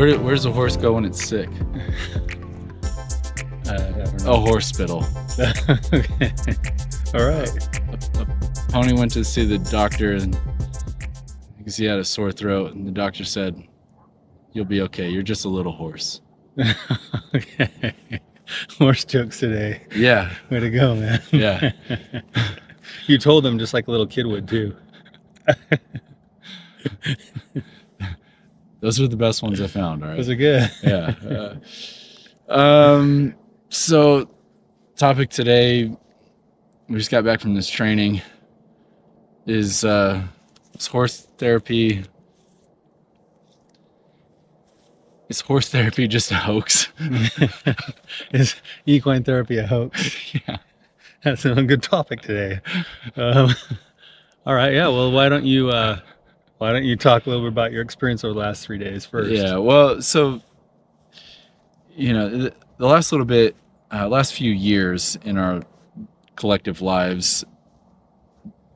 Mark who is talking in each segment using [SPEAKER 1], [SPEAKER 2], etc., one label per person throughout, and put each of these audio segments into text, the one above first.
[SPEAKER 1] Where's a horse go when it's sick? A horse spittle.
[SPEAKER 2] Okay. All right.
[SPEAKER 1] A pony went to see the doctor and because he had a sore throat, and the doctor said, "You'll be okay. You're just a little horse."
[SPEAKER 2] Okay. Horse jokes today.
[SPEAKER 1] Yeah.
[SPEAKER 2] Way to go, man.
[SPEAKER 1] Yeah.
[SPEAKER 2] You told them just like a little kid would too.
[SPEAKER 1] Those were the best ones I found. All right.
[SPEAKER 2] Those are good.
[SPEAKER 1] Yeah. So topic today, we just got back from this training, is horse therapy. Is horse therapy just a hoax?
[SPEAKER 2] Is equine therapy a hoax?
[SPEAKER 1] Yeah.
[SPEAKER 2] That's a good topic today. All right. Yeah. Well, why don't you talk a little bit about your experience over the last 3 days first?
[SPEAKER 1] Yeah. Well, so, the last little bit, last few years in our collective lives,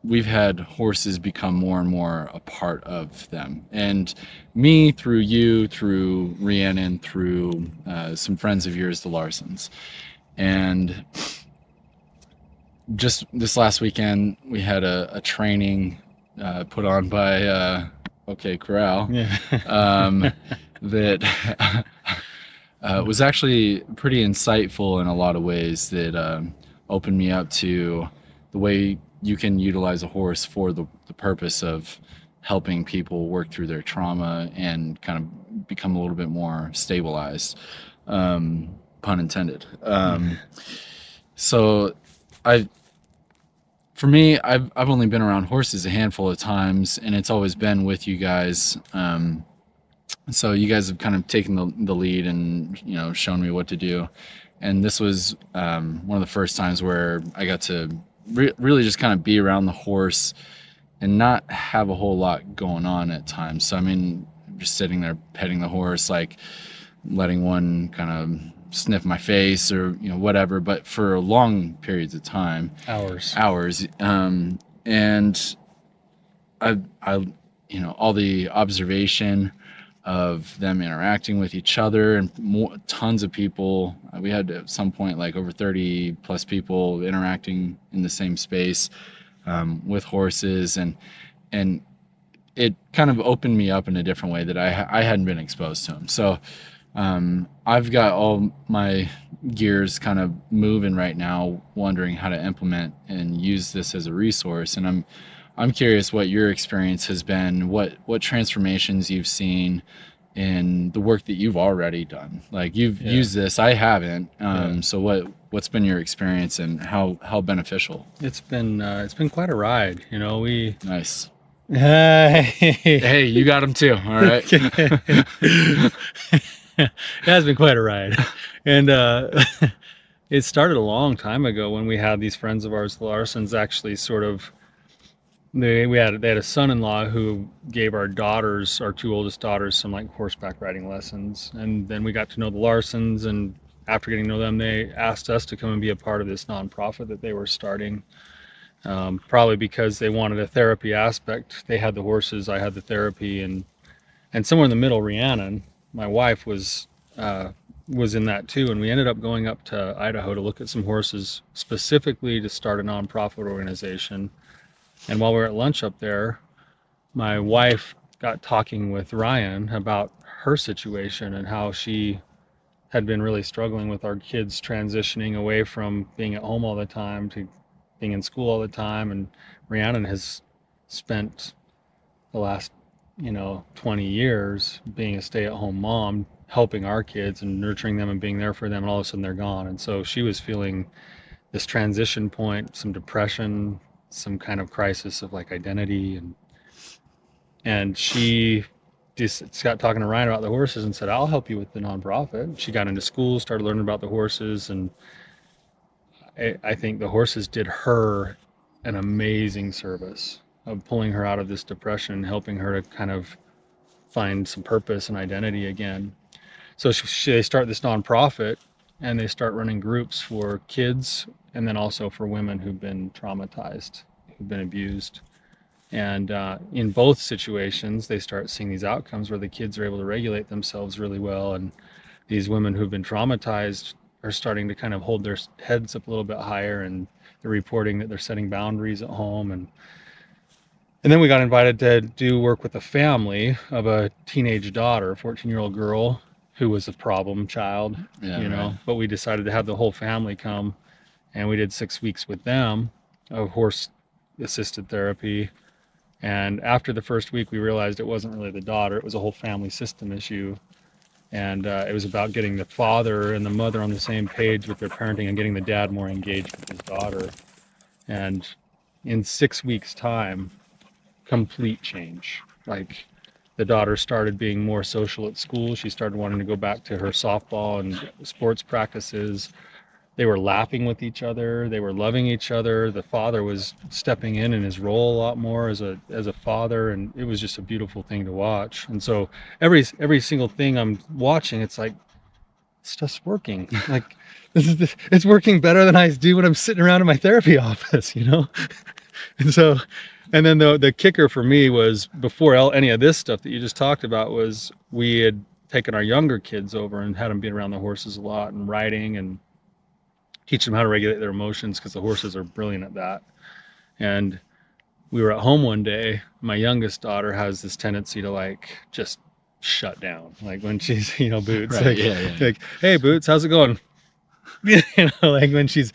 [SPEAKER 1] we've had horses become more and more a part of them. And me, through you, through Rhiannon, through some friends of yours, the Larsons. And just this last weekend, we had a training put on by OK Corral.
[SPEAKER 2] Yeah.
[SPEAKER 1] That was actually pretty insightful in a lot of ways, that opened me up to the way you can utilize a horse for the purpose of helping people work through their trauma and kind of become a little bit more stabilized, pun intended. So I've only been around horses a handful of times, and it's always been with you guys. So you guys have kind of taken the lead and, shown me what to do. And this was one of the first times where I got to really just kind of be around the horse and not have a whole lot going on at times. So, just sitting there petting the horse, like letting one kind of sniff my face or, whatever, but for long periods of time.
[SPEAKER 2] Hours.
[SPEAKER 1] And I all the observation of them interacting with each other and tons of people. We had at some point like over 30 plus people interacting in the same space with horses, and it kind of opened me up in a different way that I hadn't been exposed to them. So I've got all my gears kind of moving right now, wondering how to implement and use this as a resource. And I'm curious what your experience has been, what transformations you've seen in the work that you've already done. Like you've used this, I haven't. So what's been your experience and how beneficial?
[SPEAKER 2] It's been quite a ride.
[SPEAKER 1] Nice.
[SPEAKER 2] Hey,
[SPEAKER 1] Hey, you got them too. All right.
[SPEAKER 2] It has been quite a ride, and it started a long time ago when we had these friends of ours, the Larsons, actually sort of. They had a son-in-law who gave our two oldest daughters, some like horseback riding lessons, and then we got to know the Larsons. And after getting to know them, they asked us to come and be a part of this nonprofit that they were starting. Probably because they wanted a therapy aspect. They had the horses, I had the therapy, and somewhere in the middle, Rhiannon, my wife, was in that too. And we ended up going up to Idaho to look at some horses specifically to start a nonprofit organization. And while we were at lunch up there, my wife got talking with Ryan about her situation and how she had been really struggling with our kids transitioning away from being at home all the time to being in school all the time. And Rhiannon has spent the last 20 years being a stay-at-home mom, helping our kids and nurturing them and being there for them, and all of a sudden they're gone. And so she was feeling this transition point, some depression, some kind of crisis of like identity, and she just got talking to Ryan about the horses and said, "I'll help you with the nonprofit." She got into school, started learning about the horses, and I think the horses did her an amazing service of pulling her out of this depression and helping her to kind of find some purpose and identity again. So they start this nonprofit, and they start running groups for kids and then also for women who've been traumatized, who've been abused. And in both situations, they start seeing these outcomes where the kids are able to regulate themselves really well. And these women who've been traumatized are starting to kind of hold their heads up a little bit higher, and they're reporting that they're setting boundaries at home. And then we got invited to do work with a family of a teenage daughter, a 14-year-old girl who was a problem child,
[SPEAKER 1] Yeah,
[SPEAKER 2] you know,
[SPEAKER 1] right.
[SPEAKER 2] but we decided to have the whole family come, and we did 6 weeks with them of horse assisted therapy. And after the first week, we realized it wasn't really the daughter, it was a whole family system issue. And it was about getting the father and the mother on the same page with their parenting and getting the dad more engaged with his daughter. And in 6 weeks' time, complete change. Like, the daughter started being more social at school. She started wanting to go back to her softball and sports practices. They were laughing with each other. They were loving each other. The father was stepping in his role a lot more as a father, and it was just a beautiful thing to watch. And so every single thing I'm watching, it's like, stuff's working. Like, it's working better than I do when I'm sitting around in my therapy office, you know. And so, and then the kicker for me was, before any of this stuff that you just talked about, was we had taken our younger kids over and had them be around the horses a lot and riding and teach them how to regulate their emotions, because the horses are brilliant at that. And we were at home one day. My youngest daughter has this tendency to, like, just shut down, like when she's, you know, Boots,
[SPEAKER 1] Right.
[SPEAKER 2] like,
[SPEAKER 1] Yeah.
[SPEAKER 2] like, hey Boots, how's it going? You know, like when she's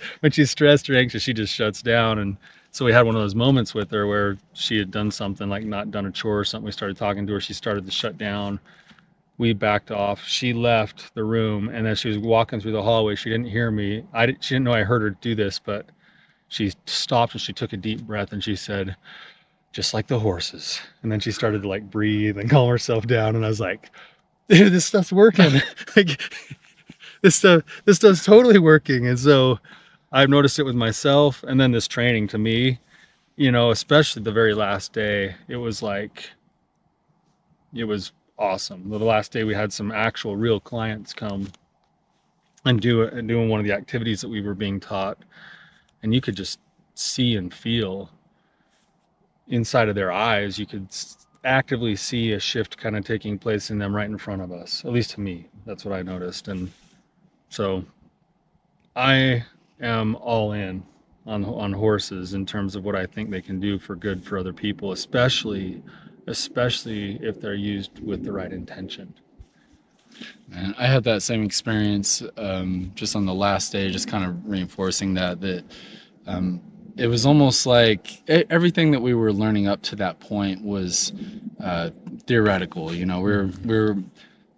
[SPEAKER 2] stressed or anxious, she just shuts down. And so we had one of those moments with her where she had done something, like not done a chore or something. We started talking to her. She started to shut down. We backed off. She left the room, and as she was walking through the hallway, she didn't hear me. She didn't know I heard her do this, but she stopped and she took a deep breath and she said, "Just like the horses." And then she started to, like, breathe and calm herself down. And I was like, dude, this stuff's working. Like, this stuff's totally working. And so I've noticed it with myself. And then this training, to me, you know, especially the very last day, it was like, it was awesome. The last day we had some actual real clients come and doing one of the activities that we were being taught, and you could just see and feel inside of their eyes. You could actively see a shift kind of taking place in them right in front of us. At least to me, that's what I noticed. And so I am all in on horses in terms of what I think they can do for good for other people, especially if they're used with the right intention.
[SPEAKER 1] And I had that same experience, just on the last day, just kind of reinforcing that it was almost like everything that we were learning up to that point was theoretical. You know, we're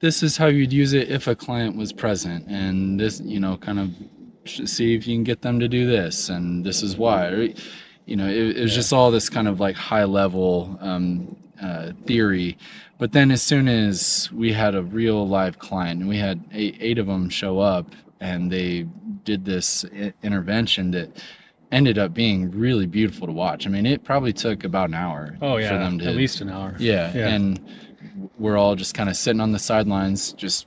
[SPEAKER 1] this is how you'd use it if a client was present, and this, you know, kind of see if you can get them to do this, and this is why. Or, you know, it was just all this kind of like high level theory. But then as soon as we had a real live client, and we had eight of them show up, and they did this intervention that ended up being really beautiful to watch. I mean, it probably took about an hour
[SPEAKER 2] Oh yeah,
[SPEAKER 1] for them to,
[SPEAKER 2] at least an hour.
[SPEAKER 1] yeah. And we're all just kind of sitting on the sidelines, just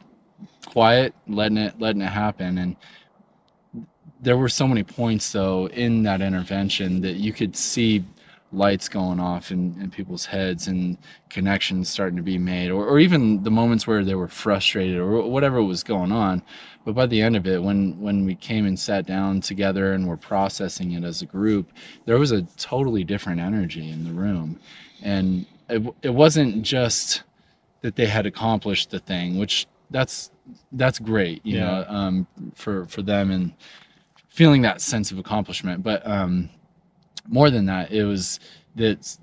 [SPEAKER 1] quiet, letting it happen. And there were so many points though in that intervention that you could see lights going off in people's heads, and connections starting to be made, or even the moments where they were frustrated or whatever was going on. But by the end of it, when we came and sat down together and were processing it as a group, there was a totally different energy in the room. And it wasn't just that they had accomplished the thing, which that's great, you know, for them, and feeling that sense of accomplishment. But more than that, it was that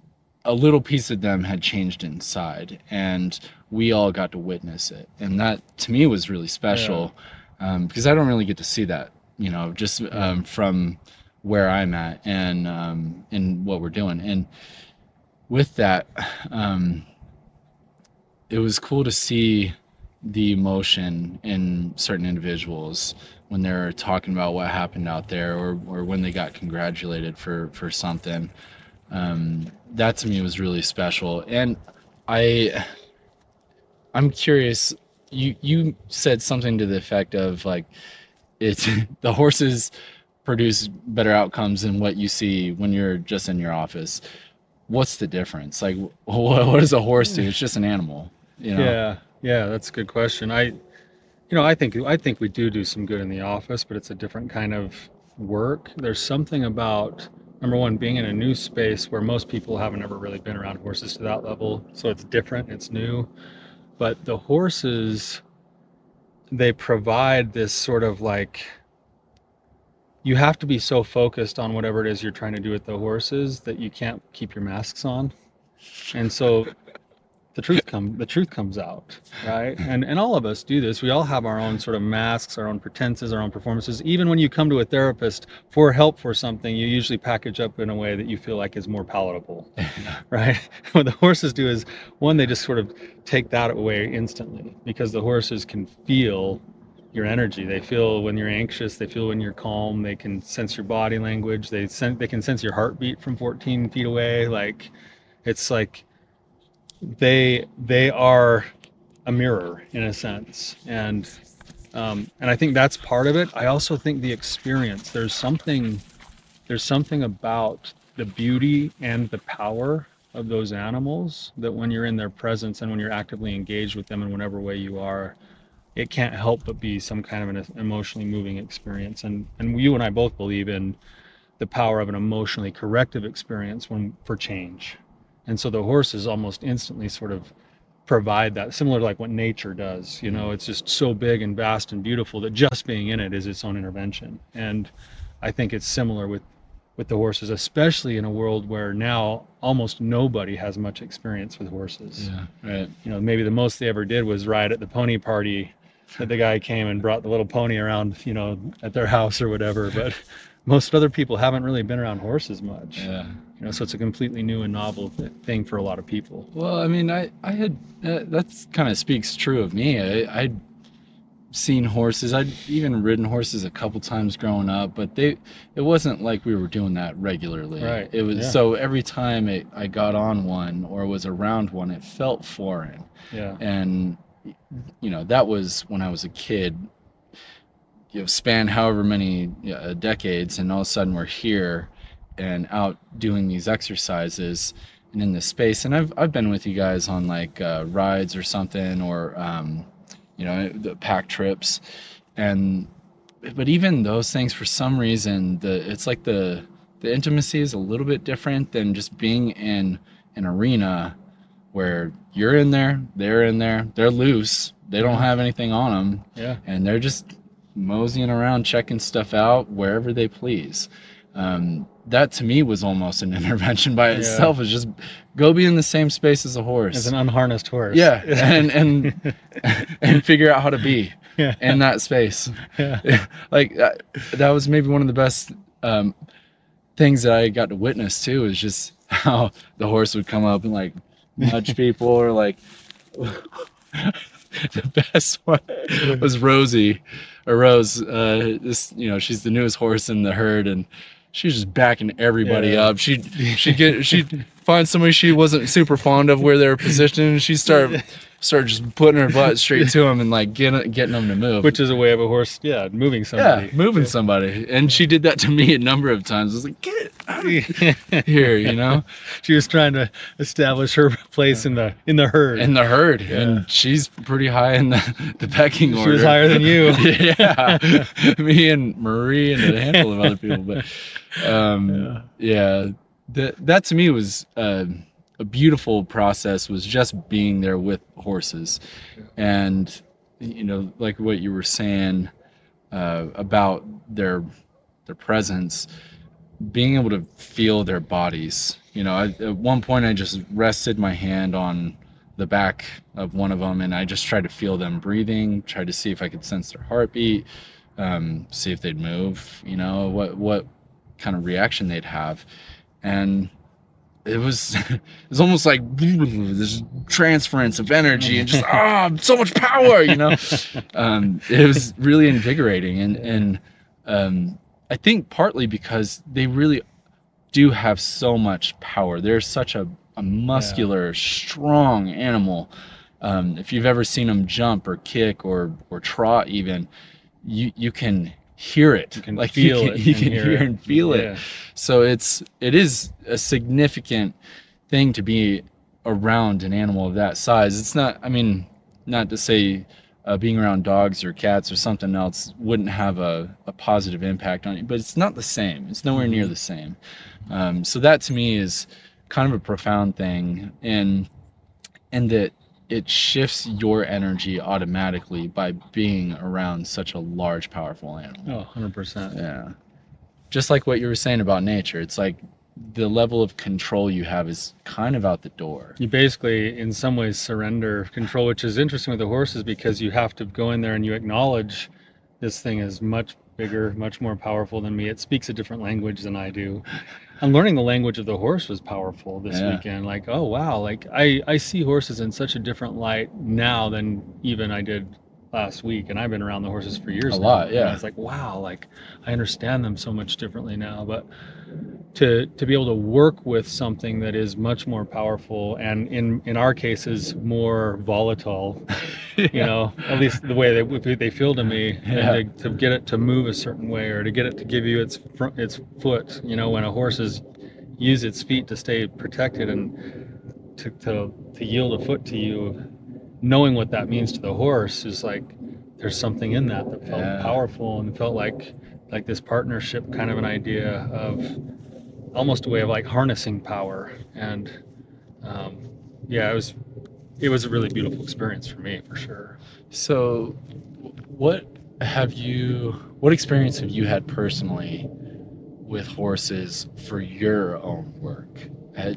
[SPEAKER 1] a little piece of them had changed inside, and we all got to witness it. And that to me was really special, because I don't really get to see that, you know, just from where I'm at and in what we're doing. And with that, it was cool to see the emotion in certain individuals when they're talking about what happened out there, or when they got congratulated for something. That to me was really special. And I'm curious, you said something to the effect of, like, it's the horses produce better outcomes than what you see when you're just in your office. what's the difference? Like, what does a horse do? It's just an animal, you know?
[SPEAKER 2] Yeah, that's a good question. I think we do some good in the office, but it's a different kind of work. There's something about, number one, being in a new space where most people haven't ever really been around horses to that level, so it's different, it's new. But the horses, they provide this sort of like, you have to be so focused on whatever it is you're trying to do with the horses that you can't keep your masks on. And so the truth comes out, right? And all of us do this. We all have our own sort of masks, our own pretenses, our own performances. Even when you come to a therapist for help for something, you usually package up in a way that you feel like is more palatable, right? What the horses do is, one, they just sort of take that away instantly, because the horses can feel your energy. They feel when you're anxious, they feel when you're calm, they can sense your body language, they can sense your heartbeat from 14 feet away. Like, it's like they are a mirror in a sense. And I think that's part of it. I also think the experience, there's something about the beauty and the power of those animals that when you're in their presence and when you're actively engaged with them in whatever way you are, it can't help but be some kind of an emotionally moving experience. And you and I both believe in the power of an emotionally corrective experience for change. And so the horses almost instantly sort of provide that, similar to like what nature does. It's just so big and vast and beautiful that just being in it is its own intervention. And I think it's similar with the horses, especially in a world where now almost nobody has much experience with horses.
[SPEAKER 1] Yeah, right.
[SPEAKER 2] Maybe the most they ever did was ride at the pony party that the guy came and brought the little pony around, at their house or whatever. But most other people haven't really been around horses much.
[SPEAKER 1] Yeah.
[SPEAKER 2] So it's a completely new and novel thing for a lot of people.
[SPEAKER 1] Well, I mean, I had, that kind of speaks true of me. I'd seen horses. I'd even ridden horses a couple times growing up, but it wasn't like we were doing that regularly.
[SPEAKER 2] Right.
[SPEAKER 1] It was, so every time I got on one or was around one, it felt foreign.
[SPEAKER 2] Yeah.
[SPEAKER 1] And, that was when I was a kid, span however many decades, and all of a sudden we're here and out doing these exercises and in this space. And I've been with you guys on like rides or something, or the pack trips, but even those things, for some reason, it's like the intimacy is a little bit different than just being in an arena where you're in there, they're in there, they're loose, they don't have anything on them, and they're just moseying around, checking stuff out wherever they please. That to me was almost an intervention by itself. Is just go be in the same space as a horse,
[SPEAKER 2] as an unharnessed horse.
[SPEAKER 1] Yeah, and figure out how to be in that space. Like that was maybe one of the best things that I got to witness too. Is just how the horse would come up and like nudge people, or like the best one was Rosie, or Rose. She's the newest horse in the herd, and she's just backing everybody up. She'd find somebody she wasn't super fond of where they were positioned, and she'd start just putting her butt straight to them and like getting them to move.
[SPEAKER 2] Which is a way of a horse, moving somebody.
[SPEAKER 1] Yeah, moving somebody. And she did that to me a number of times. I was like, get out of here,
[SPEAKER 2] She was trying to establish her place in the herd.
[SPEAKER 1] In the herd. Yeah. And she's pretty high in the pecking order.
[SPEAKER 2] She was higher than you.
[SPEAKER 1] Yeah. Me and Marie and a handful of other people. But that to me was a beautiful process, was just being there with horses. And like what you were saying about their presence, being able to feel their bodies. At one point I just rested my hand on the back of one of them, and I just tried to feel them breathing, tried to see if I could sense their heartbeat, see if they'd move, what kind of reaction they'd have. And it was almost like this transference of energy and just so much power. It was really invigorating, and I think partly because they really do have so much power. They're such a muscular, strong animal. If you've ever seen them jump or kick or trot, even you can hear it.
[SPEAKER 2] You can
[SPEAKER 1] like
[SPEAKER 2] feel
[SPEAKER 1] you can hear and feel it. So it is a significant thing to be around an animal of that size. It's not, I mean, not to say being around dogs or cats or something else wouldn't have a positive impact on you, but it's not the same. It's nowhere near the same. So that to me is kind of a profound thing, and that it shifts your energy automatically by being around such a large, powerful animal.
[SPEAKER 2] Oh, 100%.
[SPEAKER 1] Yeah. Just like what you were saying about nature, it's like the level of control you have is kind of out the door.
[SPEAKER 2] You basically, in some ways, surrender control, which is interesting with the horses because you have to go in there and you acknowledge this thing is much bigger, much more powerful than me. It speaks a different language than I do. And learning the language of the horse was powerful this weekend. Like, oh, wow. Like, I see horses in such a different light now than even I did last week. And I've been around the horses for years now.
[SPEAKER 1] Lot, yeah.
[SPEAKER 2] And it's like, wow, like, I understand them so much differently now. But to be able to work with something that is much more powerful and in our cases more volatile, you know, at least the way they feel to me, and to get it to move a certain way, or to get it to give you its foot, you know, when a horse use its feet to stay protected and to yield a foot to you, knowing what that means to the horse is like, there's something in that felt powerful and felt like this partnership kind of an idea of almost a way of like harnessing power. And it was a really beautiful experience for me, for sure.
[SPEAKER 1] So what experience have you had personally with horses for your own work?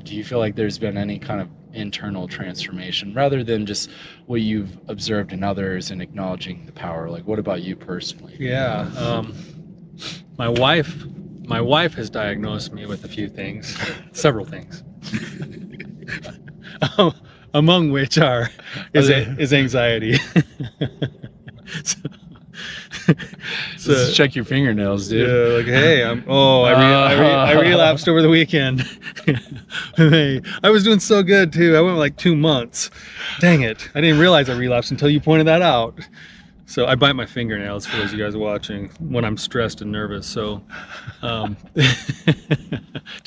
[SPEAKER 1] Do you feel like there's been any kind of internal transformation rather than just what you've observed in others and acknowledging the power? Like, what about you personally?
[SPEAKER 2] Yeah. My wife has diagnosed me with a few things, several things, among which is anxiety. So
[SPEAKER 1] just check your fingernails, dude.
[SPEAKER 2] Yeah, like, hey, I relapsed over the weekend. Hey, I was doing so good too. I went like 2 months. Dang it! I didn't realize I relapsed until you pointed that out. So I bite my fingernails for those of you guys watching when I'm stressed and nervous. So, to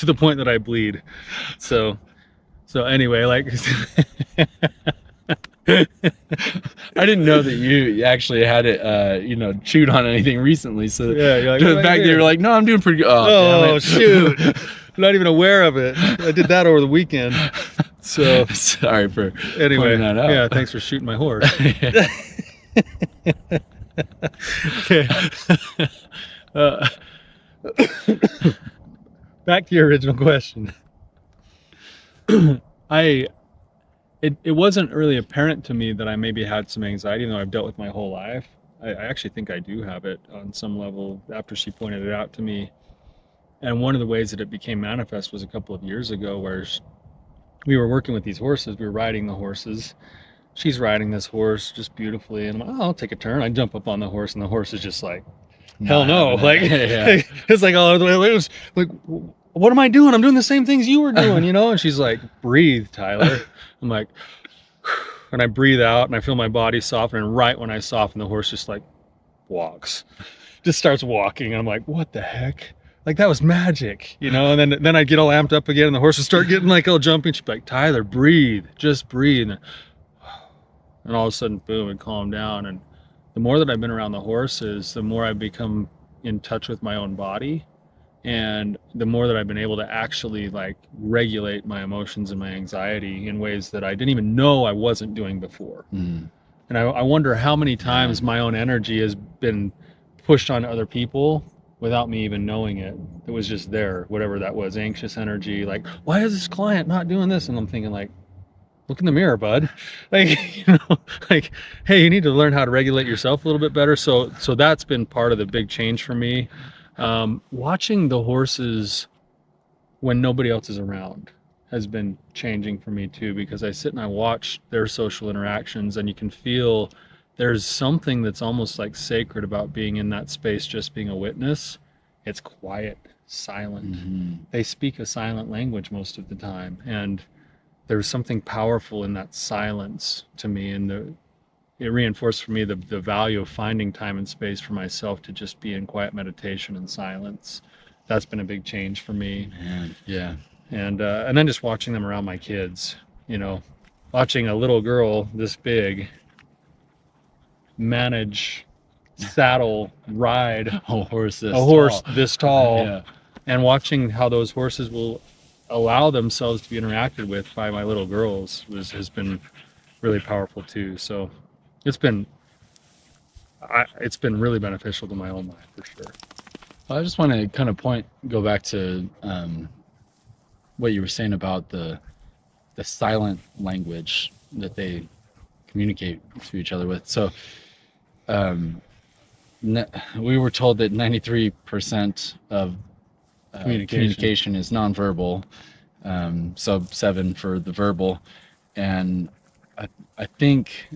[SPEAKER 2] the point that I bleed. So anyway, like,
[SPEAKER 1] I didn't know that you actually had it, chewed on anything recently. So
[SPEAKER 2] yeah, you're like,
[SPEAKER 1] the fact that you're like, no, I'm doing pretty good.
[SPEAKER 2] Oh shoot! I'm not even aware of it. I did that over the weekend. So
[SPEAKER 1] sorry for
[SPEAKER 2] anyway.
[SPEAKER 1] pointing that out.
[SPEAKER 2] Yeah, thanks for shooting my horse. Okay. Back to your original question. It wasn't really apparent to me that I maybe had some anxiety, even though I've dealt with my whole life. I actually think I do have it on some level after she pointed it out to me. And one of the ways that it became manifest was a couple of years ago, where we were working with these horses. We were riding the horses. She's riding this horse just beautifully, and I'm like, oh, I'll take a turn. I jump up on the horse, and the horse is just like, hell no. Like, it's like, oh, it was like, what am I doing? I'm doing the same things you were doing, you know? And she's like, breathe, Tyler. I'm like, and I breathe out, and I feel my body soften, and right when I soften, the horse just like walks, just starts walking, and I'm like, what the heck? Like, that was magic, you know? And then I'd get all amped up again, and the horse would start getting like all jumping. She'd be like, Tyler, breathe, just breathe. And all of a sudden, boom, it calmed down. And the more that I've been around the horses, the more I've become in touch with my own body. And the more that I've been able to actually like regulate my emotions and my anxiety in ways that I didn't even know I wasn't doing before. And I wonder how many times my own energy has been pushed on other people without me even knowing it. It was just there, whatever that was, anxious energy, like, why is this client not doing this? And I'm thinking like, look in the mirror, bud. Like, you know, like, hey, you need to learn how to regulate yourself a little bit better. So that's been part of the big change for me. Watching the horses when nobody else is around has been changing for me too, because I sit and I watch their social interactions, and you can feel there's something that's almost like sacred about being in that space, just being a witness. It's quiet, silent. They speak a silent language most of the time, and there's something powerful in that silence to me, and it reinforced for me the value of finding time and space for myself to just be in quiet meditation and silence. That's been a big change for me.
[SPEAKER 1] Man, yeah.
[SPEAKER 2] And then just watching them around my kids, watching a little girl this big manage, saddle, ride
[SPEAKER 1] A horse
[SPEAKER 2] a horse
[SPEAKER 1] tall.
[SPEAKER 2] this tall,
[SPEAKER 1] Yeah.
[SPEAKER 2] and watching how those horses will allow themselves to be interacted with by my little girls has been really powerful too. So it's been really beneficial to my own life for sure.
[SPEAKER 1] Well, I just want to kind of go back to what you were saying about the silent language that they communicate to each other with. So we were told that 93% of communication is nonverbal, so 7 for the verbal. And I think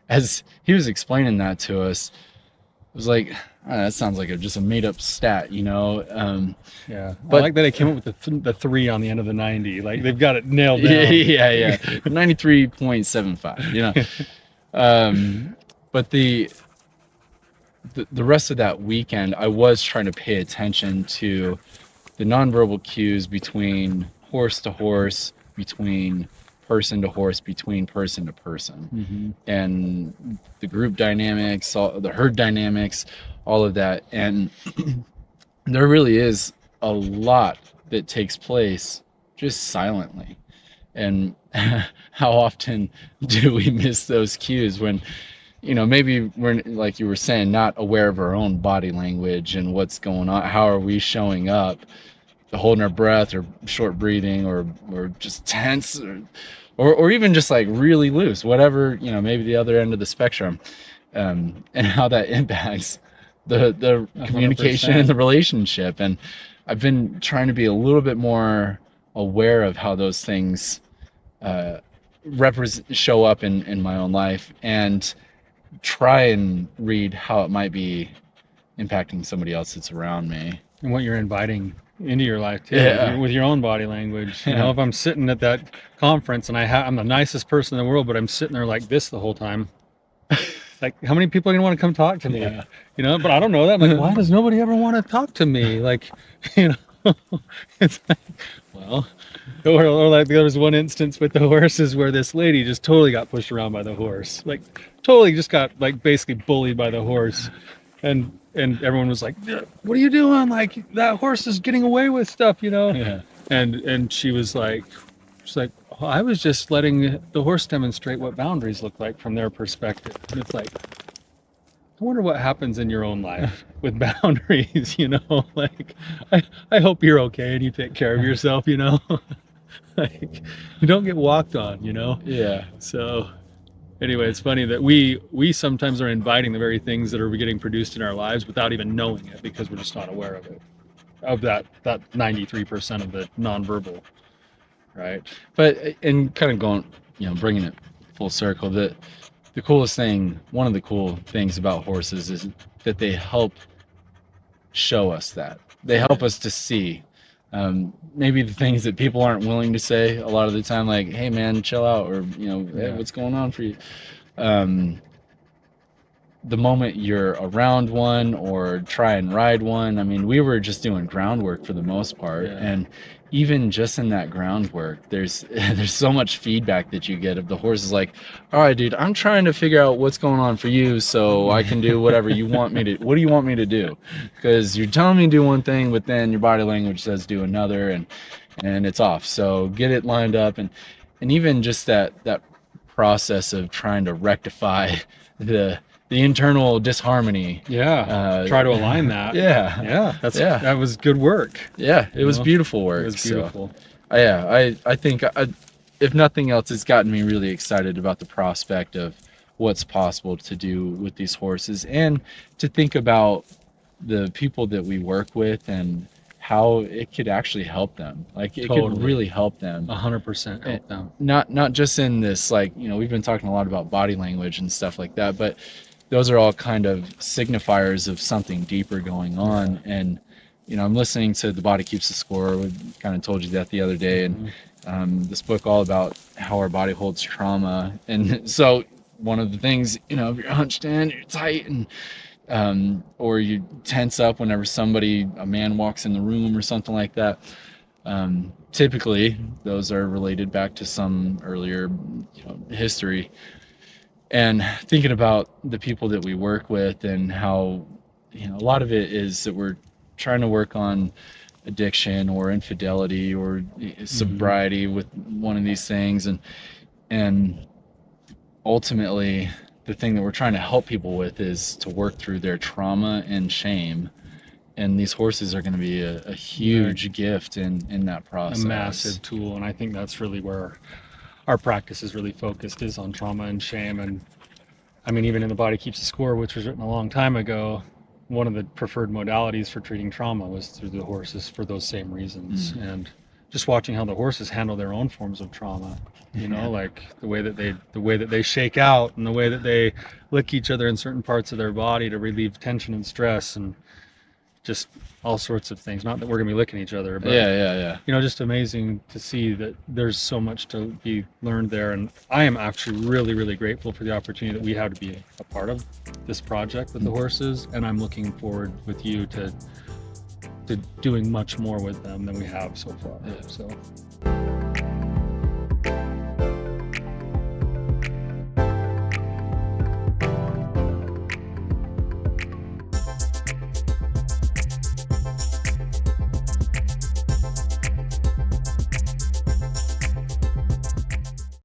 [SPEAKER 1] as he was explaining that to us, it was like, that sounds like just a made up stat,
[SPEAKER 2] Yeah,
[SPEAKER 1] but
[SPEAKER 2] I like that they came up with the 3 on the end of the 90. Like they've got it nailed down.
[SPEAKER 1] yeah 93.75. But the rest of that weekend, I was trying to pay attention to the nonverbal cues between horse to horse, between person to horse, between person to person, and the group dynamics, the herd dynamics, all of that. And there really is a lot that takes place just silently. And how often do we miss those cues when, maybe we're, like you were saying, not aware of our own body language and what's going on? How are we showing up, holding our breath or short breathing or just tense or even just like really loose, whatever, maybe the other end of the spectrum, and how that impacts the communication
[SPEAKER 2] 100%.
[SPEAKER 1] and the relationship. And I've been trying to be a little bit more aware of how those things show up in my own life, and try and read how it might be impacting somebody else that's around me.
[SPEAKER 2] And what you're inviting into your life too,
[SPEAKER 1] Yeah.
[SPEAKER 2] with your own body language.
[SPEAKER 1] Yeah.
[SPEAKER 2] If I'm sitting at that conference and I'm the nicest person in the world, but I'm sitting there like this the whole time, like how many people are gonna want to come talk to me?
[SPEAKER 1] Yeah.
[SPEAKER 2] But I don't know that. I'm like, why does nobody ever want to talk to me? Like, it's like, well, or like there was one instance with the horses where this lady just totally got pushed around by the horse, like totally just got like basically bullied by the horse, and everyone was like, what are you doing? Like that horse is getting away with stuff,
[SPEAKER 1] Yeah.
[SPEAKER 2] And she was like, oh, I was just letting the horse demonstrate what boundaries look like from their perspective. And it's like, I wonder what happens in your own life with boundaries, like I hope you're okay and you take care of yourself, like you don't get walked on,
[SPEAKER 1] Yeah.
[SPEAKER 2] So anyway, it's funny that we sometimes are inviting the very things that are getting produced in our lives without even knowing it, because we're just not aware of it, of that 93% of the nonverbal, right?
[SPEAKER 1] But in kind of going, bringing it full circle, the coolest thing, one of the cool things about horses is that they help show us that. They help us to see maybe the things that people aren't willing to say a lot of the time, like, hey man, chill out, or hey, what's going on for you? The moment you're around one or try and ride one, I mean, we were just doing groundwork for the most part. And even just in that groundwork, there's so much feedback that you get of the horse is like, all right, dude, I'm trying to figure out what's going on for you so I can do whatever you want me to. What do you want me to do? Because you're telling me to do one thing, but then your body language says do another, and it's off. So get it lined up. And even just that process of trying to rectify the internal disharmony.
[SPEAKER 2] Try to align that. That was good work.
[SPEAKER 1] It was beautiful work.
[SPEAKER 2] It was beautiful.
[SPEAKER 1] So, I think if nothing else, it's gotten me really excited about the prospect of what's possible to do with these horses, and to think about the people that we work with and how it could actually help them. Like it could really help them.
[SPEAKER 2] 100% help them.
[SPEAKER 1] Not just in this, like, we've been talking a lot about body language and stuff like that, but those are all kind of signifiers of something deeper going on. And I'm listening to The Body Keeps the Score. We kind of told you that the other day, and this book all about how our body holds trauma. And so one of the things, if you're hunched in, you're tight, and or you tense up whenever a man walks in the room or something like that. Typically, those are related back to some earlier, history. And thinking about the people that we work with and how, a lot of it is that we're trying to work on addiction or infidelity or sobriety with one of these things, and ultimately the thing that we're trying to help people with is to work through their trauma and shame, and these horses are going to be a huge gift in that process.
[SPEAKER 2] A massive tool, and I think that's really where our practice is really focused, is on trauma and shame. And I mean, even in The Body Keeps the Score, which was written a long time ago, one of the preferred modalities for treating trauma was through the horses for those same reasons. And just watching how the horses handle their own forms of trauma, like the way that they shake out and the way that they lick each other in certain parts of their body to relieve tension and stress, and just all sorts of things. Not that we're gonna be licking each other, but
[SPEAKER 1] yeah.
[SPEAKER 2] Just amazing to see that there's so much to be learned there. And I am actually really, really grateful for the opportunity that we have to be a part of this project with the horses. And I'm looking forward with you to doing much more with them than we have so far. So